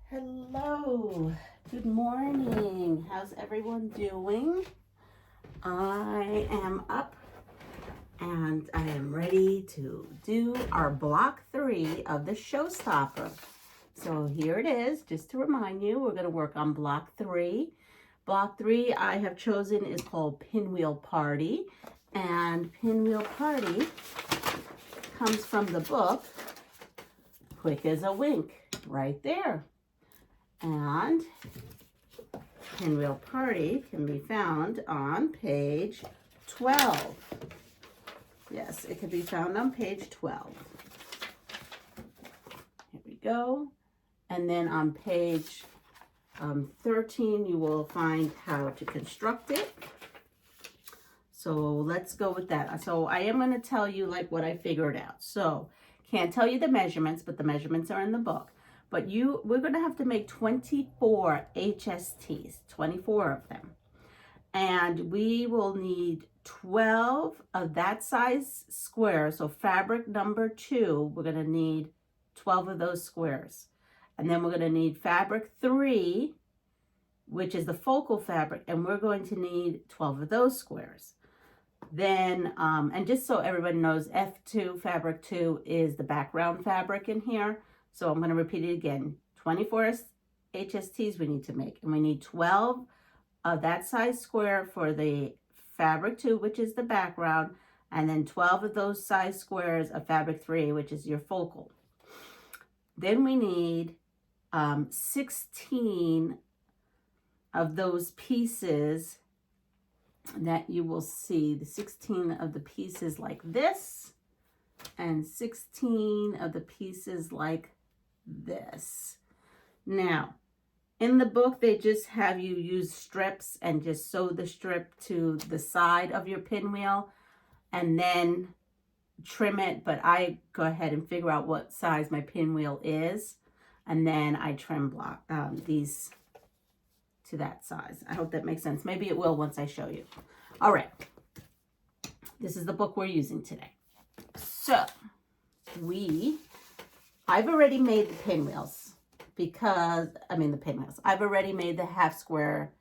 Hello, good morning. How's everyone doing? I am up and I am ready to do our block 3 of the Showstopper. So here it is, just to remind you, we're going to work on block 3. Block 3 I have chosen is called Pinwheel Party, and Pinwheel Party comes from the book Quick as a Wink, right there. And Pinwheel Party can be found on page 12. Yes, it can be found on page 12. Here we go. And then on page 13, you will find how to construct it. So let's go with that. So I am going to tell you like what I figured out. So can't tell you the measurements, but the measurements are in the book. But we're going to have to make 24 HSTs, 24 of them. And we will need 12 of that size square. So fabric number 2, we're going to need 12 of those squares. And then we're going to need fabric 3, which is the focal fabric, and we're going to need 12 of those squares. Then, and just so everybody knows, F2, fabric 2, is the background fabric in here. So I'm going to repeat it again. 24 HSTs we need to make. And we need 12 of that size square for the fabric 2, which is the background. And then 12 of those size squares of fabric 3, which is your focal. Then we need 16 of those pieces that you will see. The 16 of the pieces like this. And 16 of the pieces like this. Now, in the book, they just have you use strips and just sew the strip to the side of your pinwheel and then trim it. But I go ahead and figure out what size my pinwheel is, and then I trim block these to that size. I hope that makes sense. Maybe it will once I show you. All right. This is the book we're using today. So, I've already made the pinwheels because, I've already made the half square,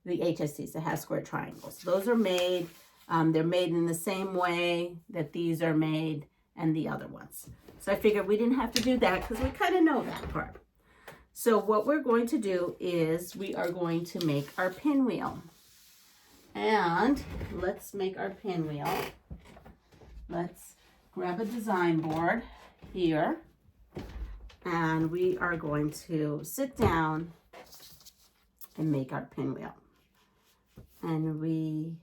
the HSTs, the half square triangles. Those are made, they're made in the same way that these are made and the other ones. So I figured we didn't have to do that because we kind of know that part. So what we're going to do is we are going to make our pinwheel. And let's make our pinwheel. Let's grab a design board here, and we are going to sit down and make our pinwheel. And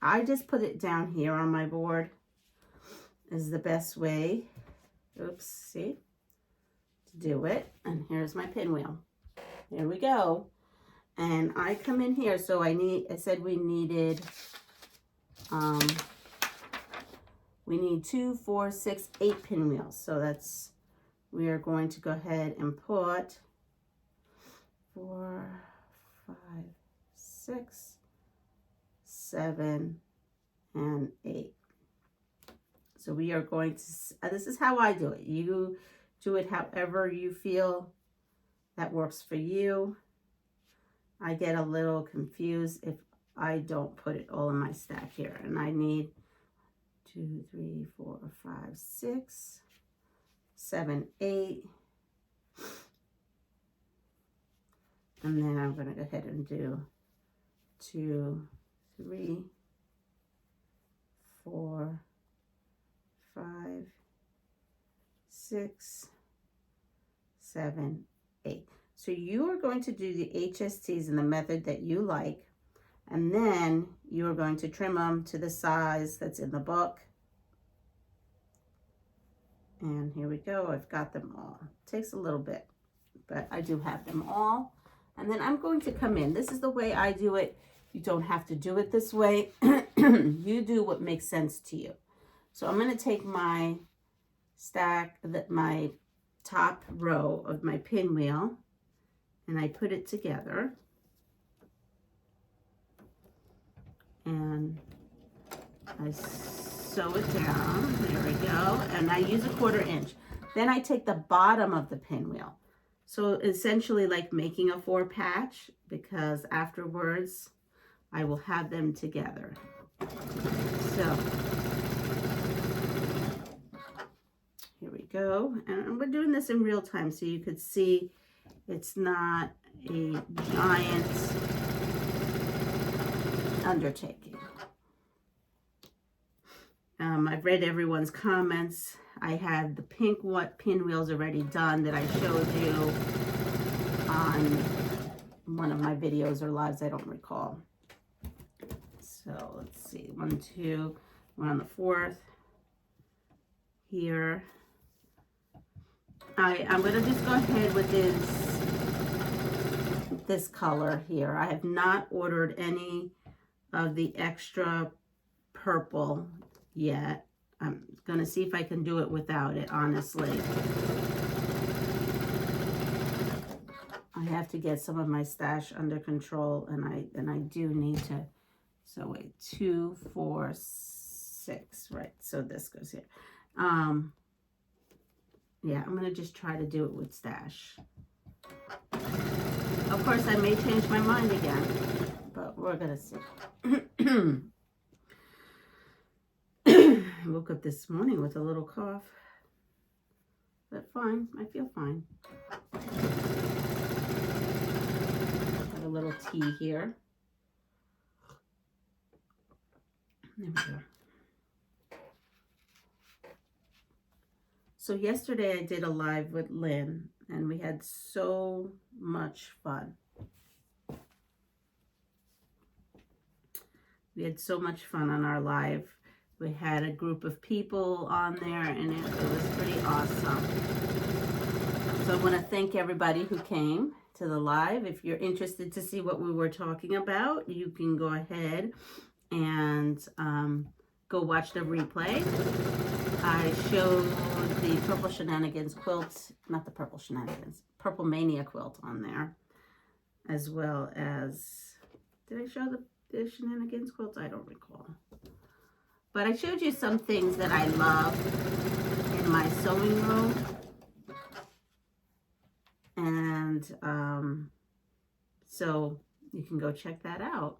I just put it down here on my board is the best way, to do it. And here's my pinwheel. Here we go. And I come in here, so I said we needed, we need 2, 4, 6, 8 pinwheels. So we are going to go ahead and put 4, 5, 6, 7, and 8. So we are going to, this is how I do it. You do it however you feel that works for you. I get a little confused if I don't put it all in my stack here. And I need 2, 3, 4, 5, 6, 7, 8. And then I'm going to go ahead and do 2, 3, 4, 5, 6, 7, 8. So you are going to do the HSTs in the method that you like, and then you are going to trim them to the size that's in the book. And here we go. I've got them all. It takes a little bit, but I do have them all. And then I'm going to come in. This is the way I do it. You don't have to do it this way. You do what makes sense to you. So I'm going to take my stack, my top row of my pinwheel, and I put it together. And I sew it down. There we go. And I use a 1/4 inch. Then I take the bottom of the pinwheel So essentially like making a 4-patch, because afterwards I will have them together. So here we go. And we're doing this in real time so you could see it's not a giant undertaking. I've read everyone's comments. I had the pink pinwheels already done that I showed you on one of my videos or lives, I don't recall. So let's see, 1, 2, 1 on the 4th here. I'm gonna just go ahead with this color here. I have not ordered any of the extra purple yet. I'm gonna see if I can do it without it, honestly. I have to get some of my stash under control, and I do need to. So wait, 2, 4, 6, right? So this goes here. Yeah, I'm gonna just try to do it with stash. Of course, I may change my mind again, but we're gonna see. I woke up this morning with a little cough, but fine, I feel fine. Got a little tea here. There we go. So yesterday I did a live with Lynn, and we had so much fun. We had so much fun on our live. We had a group of people on there, and it was pretty awesome. So I want to thank everybody who came to the live. If you're interested to see what we were talking about, you can go ahead and go watch the replay. I showed the Purple Shenanigans quilt, not the Purple Shenanigans, Purple Mania quilt on there, as well as, did I show the Shenanigans quilt? I don't recall. But I showed you some things that I love in my sewing room. And so you can go check that out.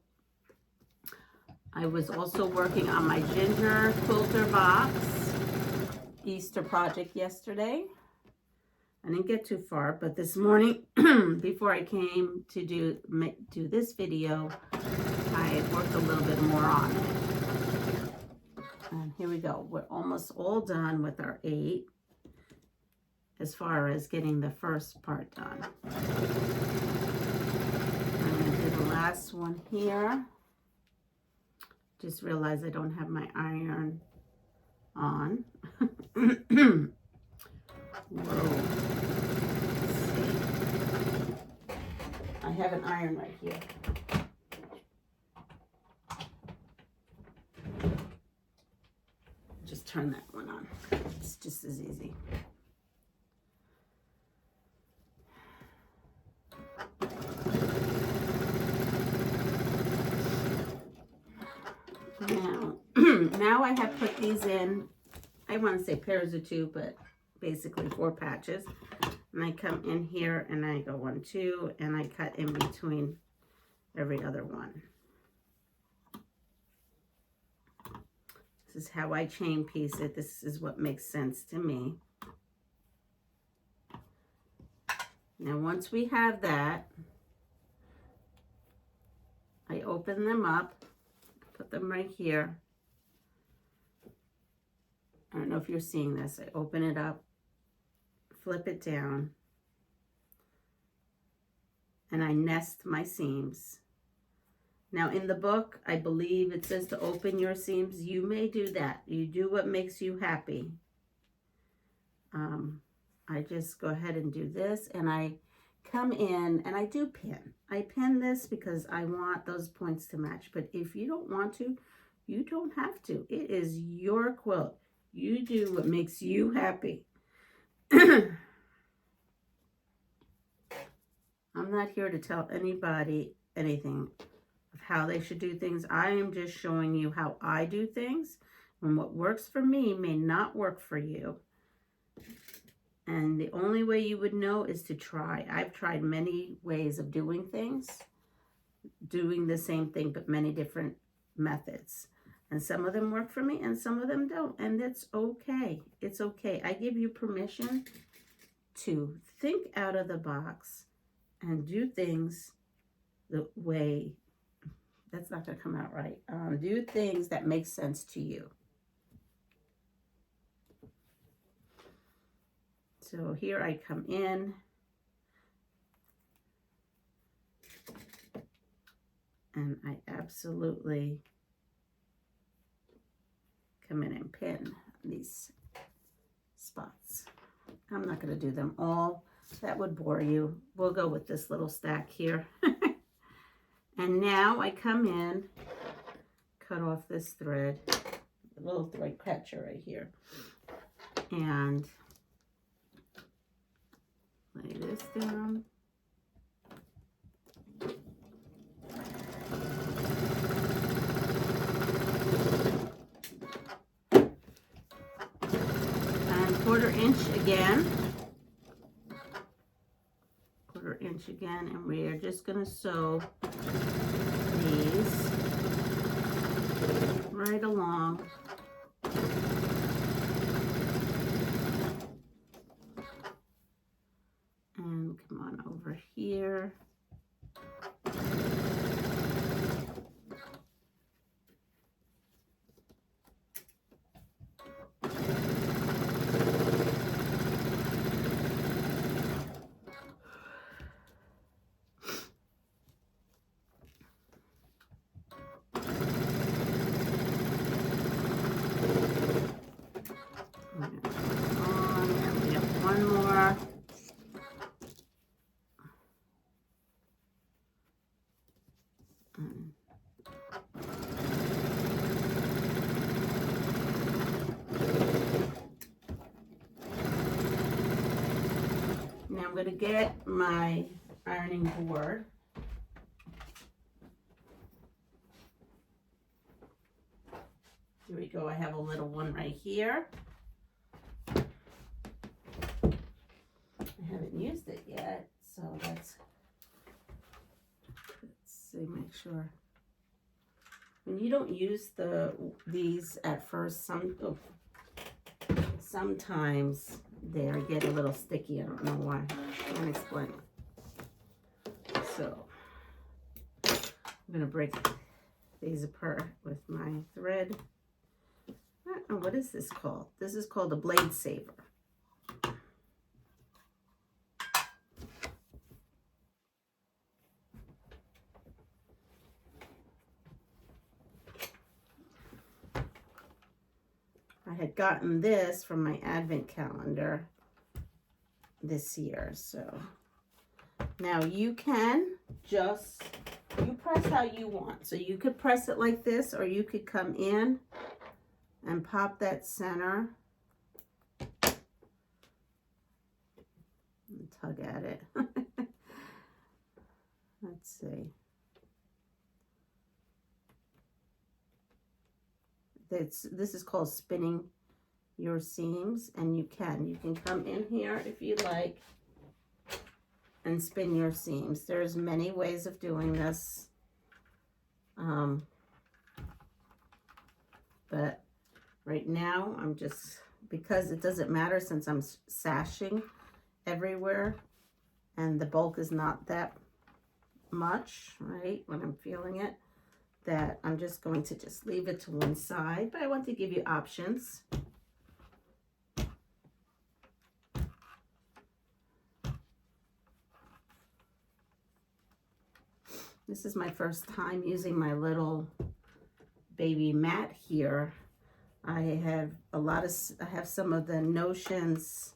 I was also working on my ginger quilter box Easter project yesterday. I didn't get too far, but this morning, before I came to do this video, I worked a little bit more on it. And here we go. We're almost all done with our 8 as far as getting the first part done. I'm going to do the last one here. Just realized I don't have my iron on. Whoa. Let's see. I have an iron right here. Just turn that one on. It's just as easy. Now I have put these in, I want to say pairs of 2, but basically 4 patches. And I come in here and I go 1, 2, and I cut in between every other one. This is how I chain piece it. This is what makes sense to me. Now once we have that, I open them up, put them right here. I don't know if you're seeing this. I open it up, flip it down, and I nest my seams. Now in the book, I believe it says to open your seams. You may do that. You do what makes you happy. I just go ahead and do this, and I come in and I do pin. I pin this because I want those points to match. But if you don't want to, you don't have to. It is your quilt. You do what makes you happy. I'm not here to tell anybody anything of how they should do things. I am just showing you how I do things. And what works for me may not work for you. And the only way you would know is to try. I've tried many ways of doing things, doing the same thing, but many different methods. And some of them work for me and some of them don't. And that's okay. It's okay. I give you permission to think out of the box and do things the way, that's not going to come out right. Do things that make sense to you. So here I come in. And I absolutely come in and pin these spots. I'm not going to do them all. That would bore you. We'll go with this little stack here. And now I come in, cut off this thread, a little thread catcher right here, and lay this down. And quarter inch again, and we are just going to sew these right along. And come on over here. Now I'm going to get my ironing board. Here we go. I have a little one right here. I haven't used it yet, so let's see, make sure. When you don't use these at first, sometimes they get a little sticky. I don't know why. I can't explain. So I'm gonna break these apart with my thread. I don't know, what is this called? This is called a blade saver. I had gotten this from my advent calendar this year, so now you can just, you press how you want. So you could press it like this, or you could come in and pop that center and tug at it. Let's see. This is called spinning your seams, and you can come in here if you like and spin your seams. There's many ways of doing this, but right now I'm just, because it doesn't matter since I'm sashing everywhere and the bulk is not that much, right, when I'm feeling it, that I'm just going to just leave it to one side. But I want to give you options. This is my first time using my little baby mat here. I have some of the notions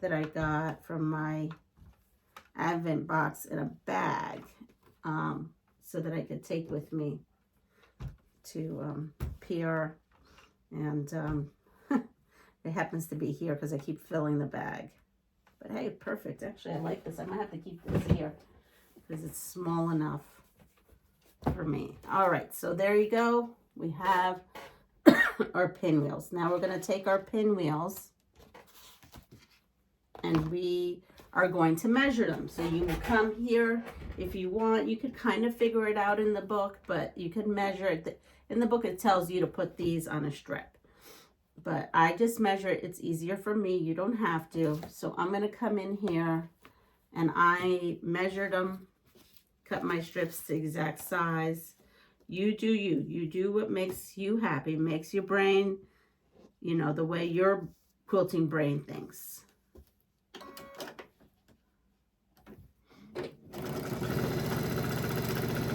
that I got from my advent box in a bag, so that I could take with me to PR, and it happens to be here because I keep filling the bag. But hey, perfect. Actually, I like this. I might have to keep this here because it's small enough for me. All right, so there you go. We have our pinwheels. Now we're going to take our pinwheels and we are going to measure them. So you can come here if you want. You could kind of figure it out in the book, but you can measure it. In the book it tells you to put these on a strip, but I just measure it. It's easier for me. You don't have to. So I'm going to come in here and I measured them, cut my strips the exact size. You do you. You do what makes you happy, makes your brain, you know, the way your quilting brain thinks.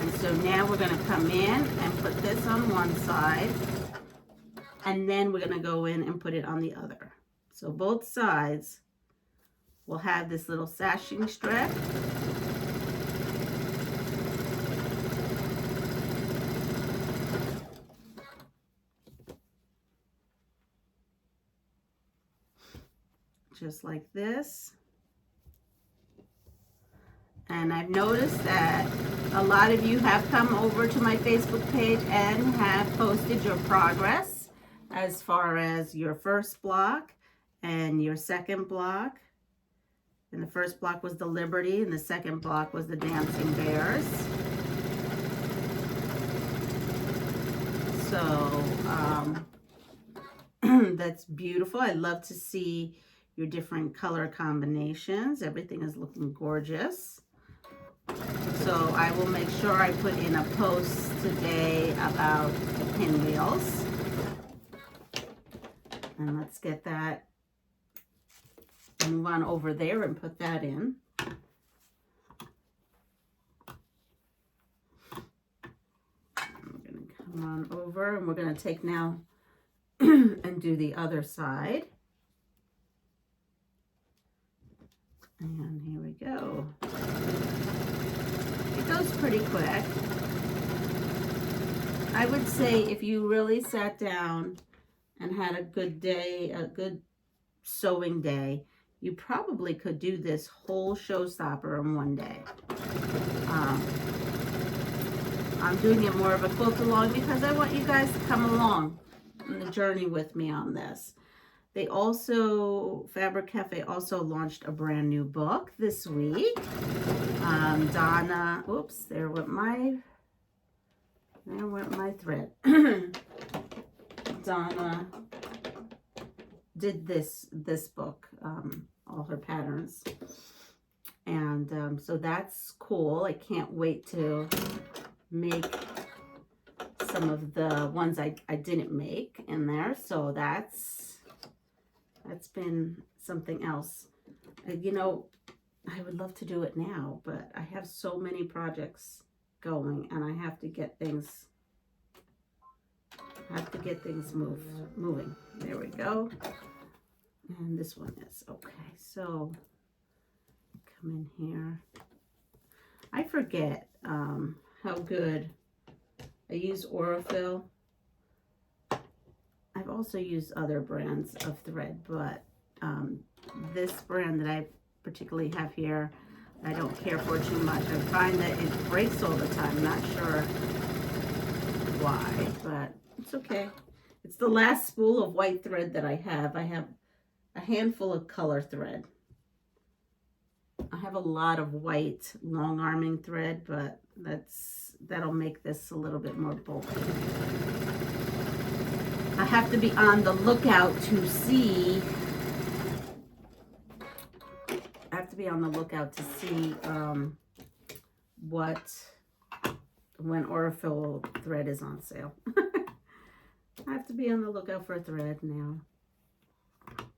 And so now we're going to come in and put this on one side, and then we're going to go in and put it on the other. So both sides will have this little sashing strip. Just like this. And I've noticed that a lot of you have come over to my Facebook page and have posted your progress as far as your first block and your second block. And the first block was the Liberty and the second block was the Dancing Bears. So that's beautiful. I love to see your different color combinations. Everything is looking gorgeous. So I will make sure I put in a post today about the pinwheels. And let's get that, move on over there and put that in. I'm going to come on over and we're going to take now and do the other side. And here we go. It goes pretty quick. I would say if you really sat down and had a good day, a good sewing day, you probably could do this whole Showstopper in one day. I'm doing it more of a quilt along because I want you guys to come along on the journey with me on this. They also, Fabric Cafe also launched a brand new book this week. Donna, oops, there went my thread. Donna did this book, all her patterns. And so that's cool. I can't wait to make some of the ones I didn't make in there. So that's been something else. You know, I would love to do it now, but I have so many projects going and I have to get things moving. There we go. And this one is okay. So come in here. I forget how good I use Affilate. I've also used other brands of thread, but this brand that I particularly have here, I don't care for too much. I find that it breaks all the time. Not sure why, but it's okay. It's the last spool of white thread that I have. I have a handful of color thread. I have a lot of white long arming thread, but that'll make this a little bit more bulky. I have to be on the lookout to see. When Affilate thread is on sale. I have to be on the lookout for a thread now.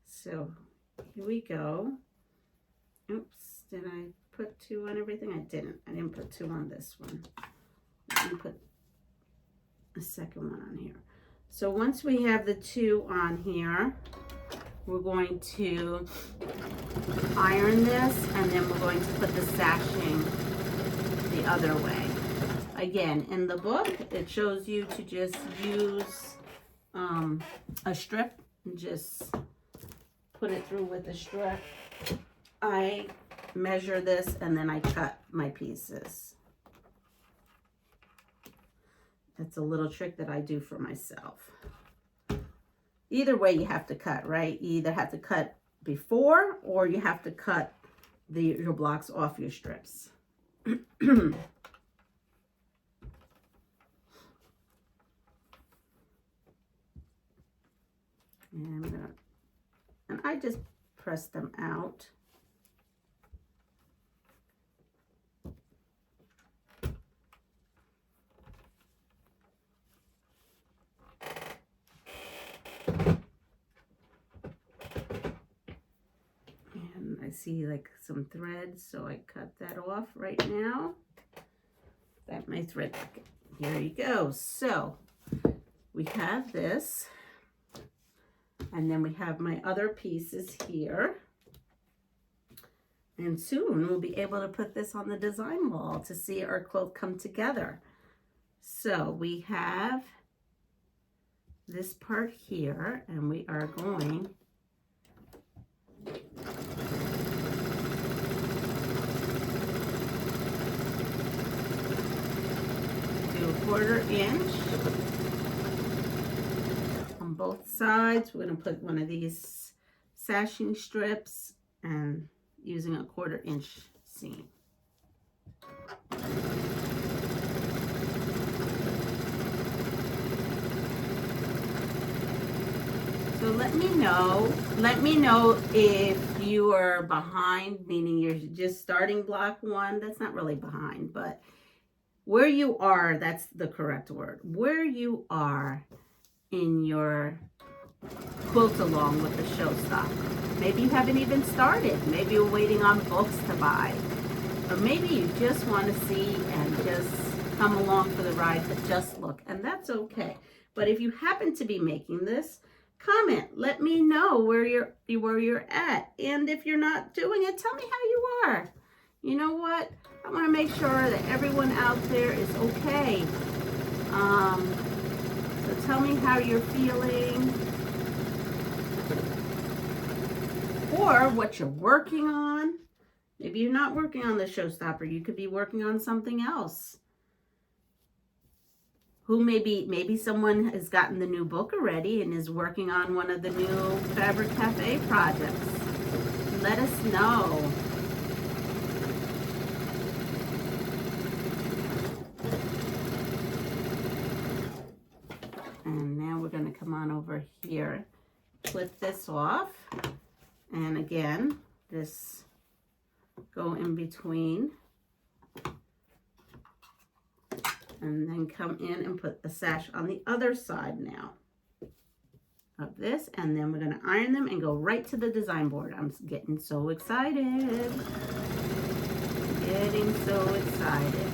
So here we go. Oops, did I put 2 on everything? I didn't put 2 on this one. Let me put a second one on here. So once we have the 2 on here, we're going to iron this, and then we're going to put the sashing the other way. Again, in the book, it shows you to just use a strip and just put it through with a strip. I measure this and then I cut my pieces. That's a little trick that I do for myself. Either way you have to cut, right? You either have to cut before, or you have to cut your blocks off your strips. And I just press them out. And I see like some threads, so I cut that off right now. That my thread bucket. Here you go. So we have this. And then we have my other pieces here. And soon we'll be able to put this on the design wall to see our quilt come together. So we have this part here, and we are going to do 1/4 inch. On both sides, we're going to put one of these sashing strips and using a 1/4 inch seam. So let me know if you are behind, meaning you're just starting block 1. That's not really behind, but where you are, that's the correct word. Where you are in your quilt along with the Showstopper. Maybe you haven't even started. Maybe you're waiting on books to buy. Or maybe you just want to see and just come along for the ride to just look. And that's okay. But if you happen to be making this, comment. Let me know where you're at. And if you're not doing it, tell me how you are. You know what? I want to make sure that everyone out there is okay. So tell me how you're feeling. Or what you're working on. Maybe you're not working on the Showstopper. You could be working on something else. Who maybe someone has gotten the new book already and is working on one of the new Fabric Cafe projects. Let us know. And now we're going to come on over here, flip this off, and again, just go in between, and then come in and put the sash on the other side now of this, and then we're going to iron them and go right to the design board. I'm getting so excited. Getting so excited.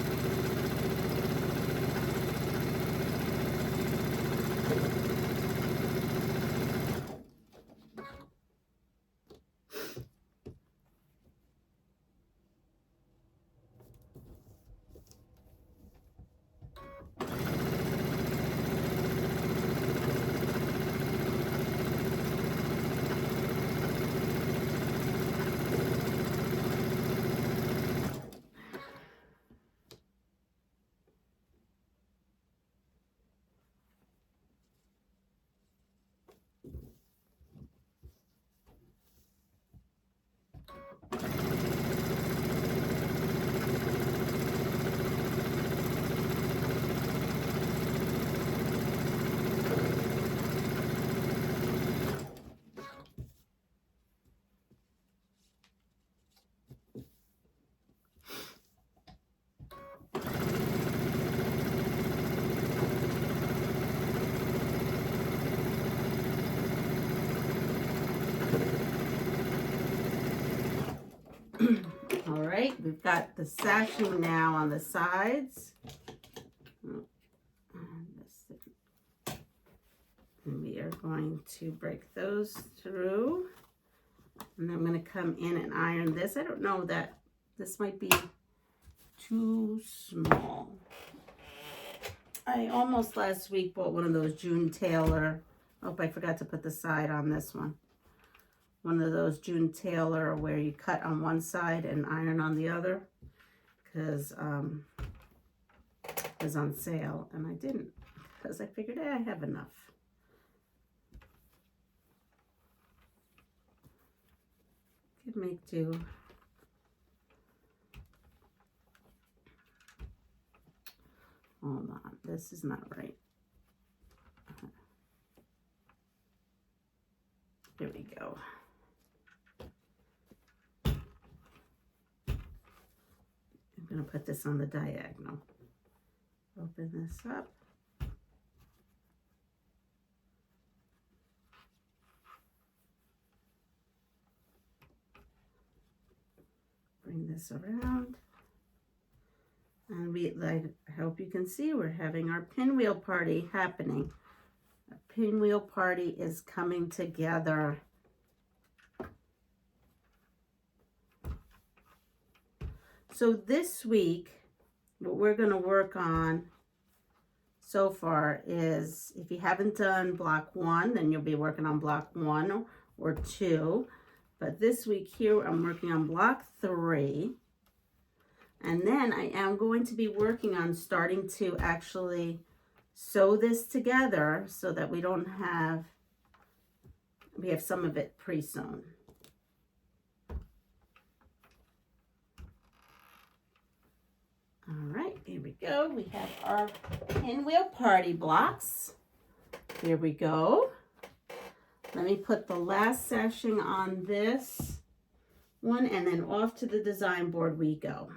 All right, we've got the sashing now on the sides. And we are going to break those through. And I'm going to come in and iron this. I don't know that this might be too small. I almost last week bought one of those June Taylor. Oh, I forgot to put the side on this one. One of those June Taylor where you cut on one side and iron on the other, because it was on sale, and I didn't, because I figured, I have enough. Could make do. Hold on, this is not right. There we go. I'm going to put this on the diagonal. Open this up. Bring this around. And I hope you can see we're having our pinwheel party happening. Our pinwheel party is coming together. So this week, what we're going to work on so far is, if you haven't done block 1, then you'll be working on block 1 or 2. But this week here, I'm working on block 3. And then I am going to be working on starting to actually sew this together so that we have some of it pre-sewn. All right, here we go. We have our Pinwheel Party Blocks. Here we go. Let me put the last sashing on this one, and then off to the design board we go.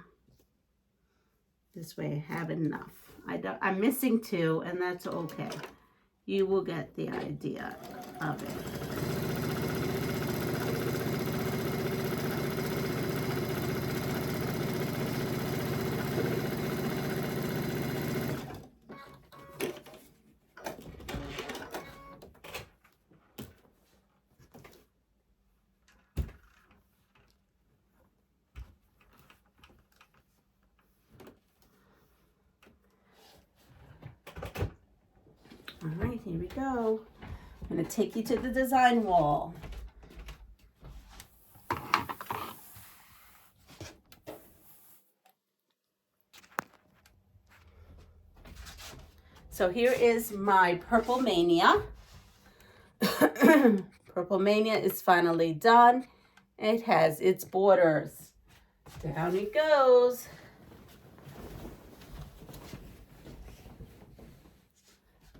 This way I have enough. I'm missing 2, and that's okay. You will get the idea of it. All right, here we go. I'm going to take you to the design wall. So here is my Purple Mania. Purple Mania is finally done. It has its borders. Down it goes.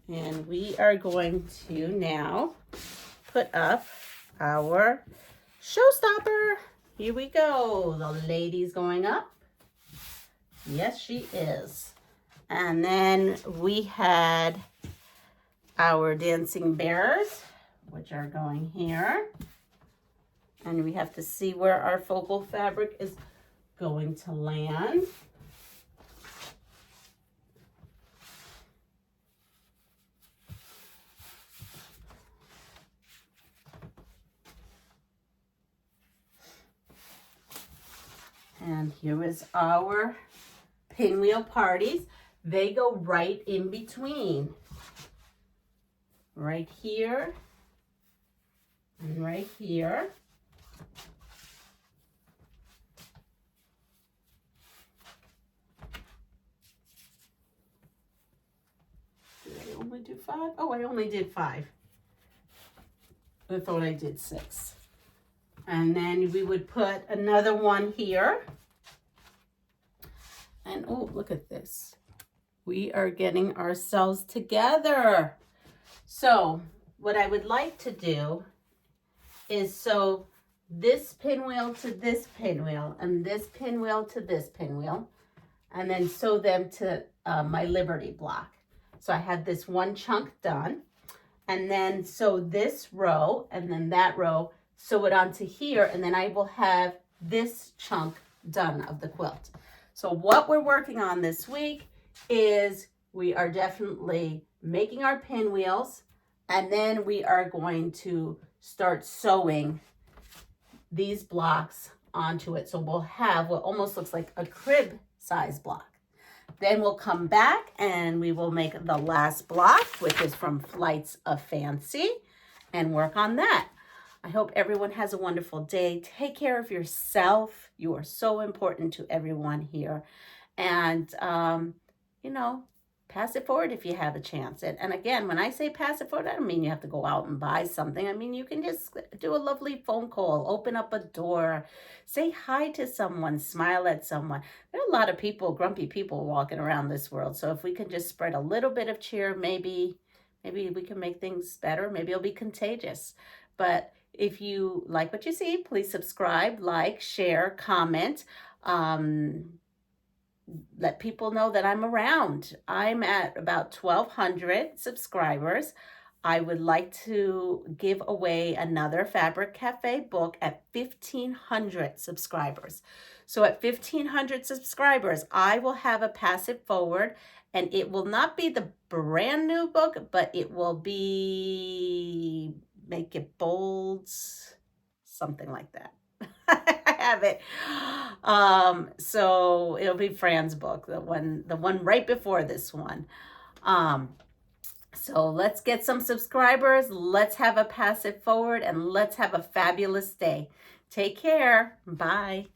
And we are going to now put up our showstopper. Here we go. The lady's going up. Yes, she is. And then we had our dancing bears, which are going here. And we have to see where our focal fabric is going to land. And here is our pinwheel parties. They go right in between. Right here and right here. Did I only do 5? Oh, I only did 5. I thought I did 6. And then we would put another one here. And oh, look at this. We are getting ourselves together. So what I would like to do is sew this pinwheel to this pinwheel and this pinwheel to this pinwheel, and then sew them to my Liberty block. So I had this one chunk done, and then sew this row and then that row, sew it onto here, and then I will have this chunk done of the quilt. So what we're working on this week is we are definitely making our pinwheels, and then we are going to start sewing these blocks onto it. So we'll have what almost looks like a crib size block. Then we'll come back and we will make the last block, which is from Flights of Fancy, and work on that. I hope everyone has a wonderful day. Take care of yourself. You are so important to everyone here. And, you know, pass it forward if you have a chance. And again, when I say pass it forward, I don't mean you have to go out and buy something. I mean, you can just do a lovely phone call, open up a door, say hi to someone, smile at someone. There are a lot of people, grumpy people walking around this world. So if we can just spread a little bit of cheer, maybe we can make things better. Maybe it'll be contagious. But if you like what you see, please subscribe, like, share, comment. Let people know that I'm around. I'm at about 1,200 subscribers. I would like to give away another Fabric Cafe book at 1,500 subscribers. So at 1,500 subscribers, I will have a Pass It Forward, and it will not be the brand new book, but it will be Make It Bold, something like that. I have it. So it'll be Fran's book, the one right before this one. So let's get some subscribers. Let's have a Pass It Forward, and let's have a fabulous day. Take care. Bye.